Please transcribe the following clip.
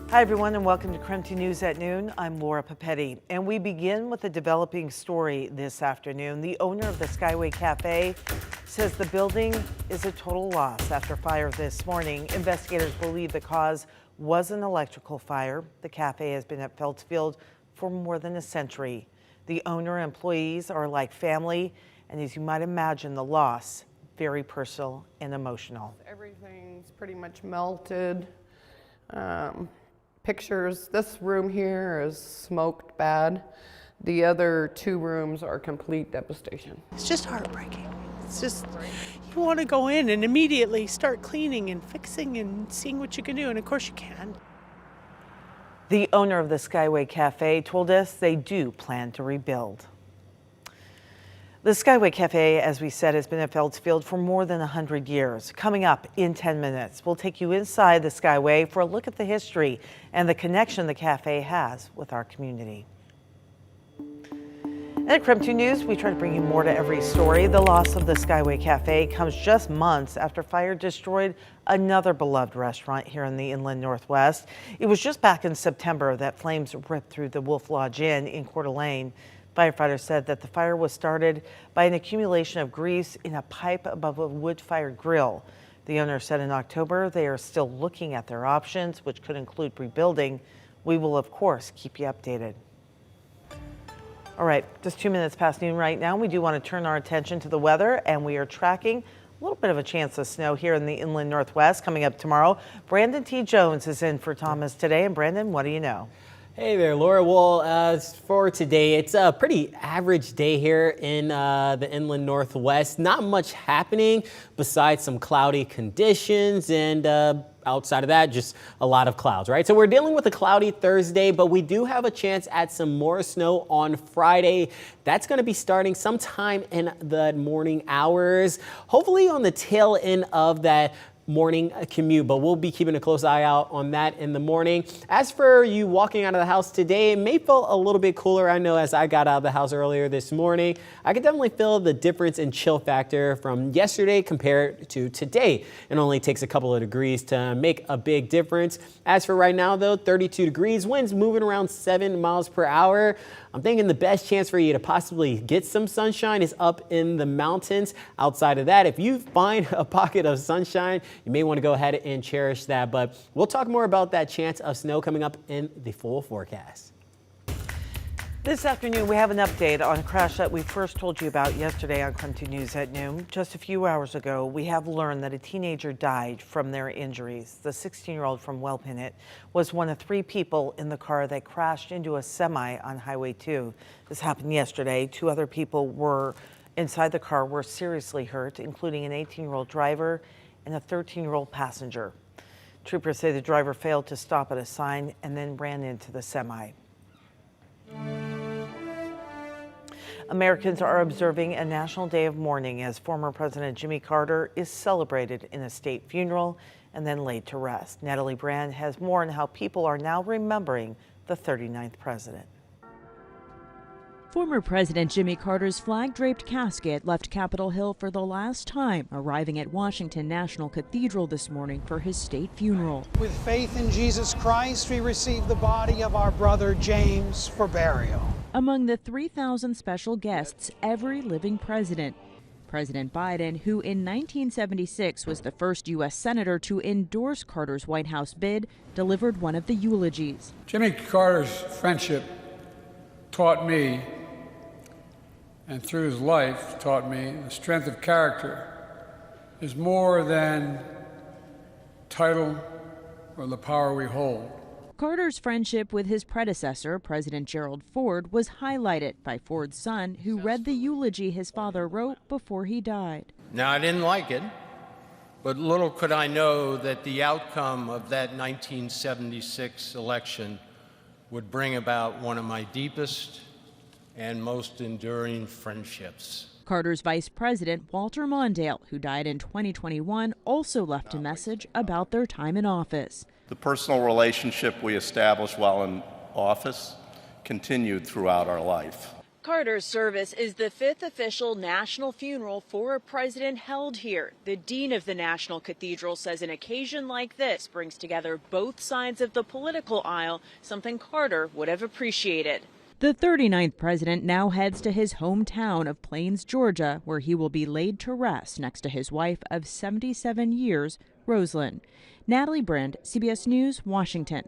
Hi everyone and welcome to KREM News at Noon. I'm Laura Papetti and we begin with a developing story this afternoon. The owner of the Skyway Cafe says the building is a total loss after fire this morning. Investigators believe the cause was an electrical fire. The cafe has been at Feltzfield for more than a century. The owner and employees are like family, and as you might imagine, the loss very personal and emotional. Everything's pretty much melted. Pictures, this room here is smoked bad. The other two rooms are complete devastation. It's just heartbreaking. It's just, you want to go in and immediately start cleaning and fixing and seeing what you can do, and of course you can. The owner of the Skyway Cafe told us they do plan to rebuild. The Skyway Cafe, as we said, has been at Feltzfield for more than 100 years. Coming up in 10 minutes, we'll take you inside the Skyway for a look at the history and the connection the cafe has with our community. And at KREM 2 News, we try to bring you more to every story. The loss of the Skyway Cafe comes just months after fire destroyed another beloved restaurant here in the Inland Northwest. It was just back in September that flames ripped through the Wolf Lodge Inn in Coeur d'Alene. Firefighters said that the fire was started by an accumulation of grease in a pipe above a wood-fired grill. The owner said in October they are still looking at their options, which could include rebuilding. We will, of course, keep you updated. All right, just 2 minutes past noon right now. We do want to turn our attention to the weather, and we are tracking a little bit of a chance of snow here in the Inland Northwest coming up tomorrow. Brandon T. Jones is in for Thomas today. And Brandon, what do you know? Hey there, Laura. Well, as for today, it's a pretty average day here in the Inland Northwest. Not much happening besides some cloudy conditions, and outside of that, just a lot of clouds, right? So we're dealing with a cloudy Thursday, but we do have a chance at some more snow on Friday. That's going to be starting sometime in the morning hours, hopefully on the tail end of that morning commute, but we'll be keeping a close eye out on that in the morning. As for you walking out of the house today, it may feel a little bit cooler. I know as I got out of the house earlier this morning, I could definitely feel the difference in chill factor from yesterday compared to today. It only takes a couple of degrees to make a big difference. As for right now though, 32 degrees, winds moving around 7 miles per hour. I'm thinking the best chance for you to possibly get some sunshine is up in the mountains. Outside of that, if you find a pocket of sunshine, you may want to go ahead and cherish that. But we'll talk more about that chance of snow coming up in the full forecast. This afternoon, we have an update on a crash that we first told you about yesterday on KREM 2 News at noon. Just a few hours ago, we have learned that a teenager died from their injuries. The 16-year-old from Wellpinit was one of 3 people in the car that crashed into a semi on Highway 2. This happened yesterday. 2 other people were inside the car were seriously hurt, including an 18-year-old driver and a 13-year-old passenger. Troopers say the driver failed to stop at a sign and then ran into the semi. Americans are observing a national day of mourning as former President Jimmy Carter is celebrated in a state funeral and then laid to rest. Natalie Brand has more on how people are now remembering the 39th president. Former President Jimmy Carter's flag-draped casket left Capitol Hill for the last time, arriving at Washington National Cathedral this morning for his state funeral. With faith in Jesus Christ, we receive the body of our brother James for burial. Among the 3,000 special guests, every living president. President Biden, who in 1976 was the first U.S. senator to endorse Carter's White House bid, delivered one of the eulogies. Jimmy Carter's friendship taught me, and through his life taught me, the strength of character is more than title or the power we hold. Carter's friendship with his predecessor, President Gerald Ford, was highlighted by Ford's son, who read the eulogy his father wrote before he died. Now, I didn't like it, but little could I know that the outcome of that 1976 election would bring about one of my deepest and most enduring friendships. Carter's vice president, Walter Mondale, who died in 2021, also left a message about their time in office. The personal relationship we established while in office continued throughout our life. Carter's service is the 5th official national funeral for a president held here. The dean of the National Cathedral says an occasion like this brings together both sides of the political aisle, something Carter would have appreciated. The 39th president now heads to his hometown of Plains, Georgia, where he will be laid to rest next to his wife of 77 years, Rosalind. Natalie Brand, CBS News, Washington.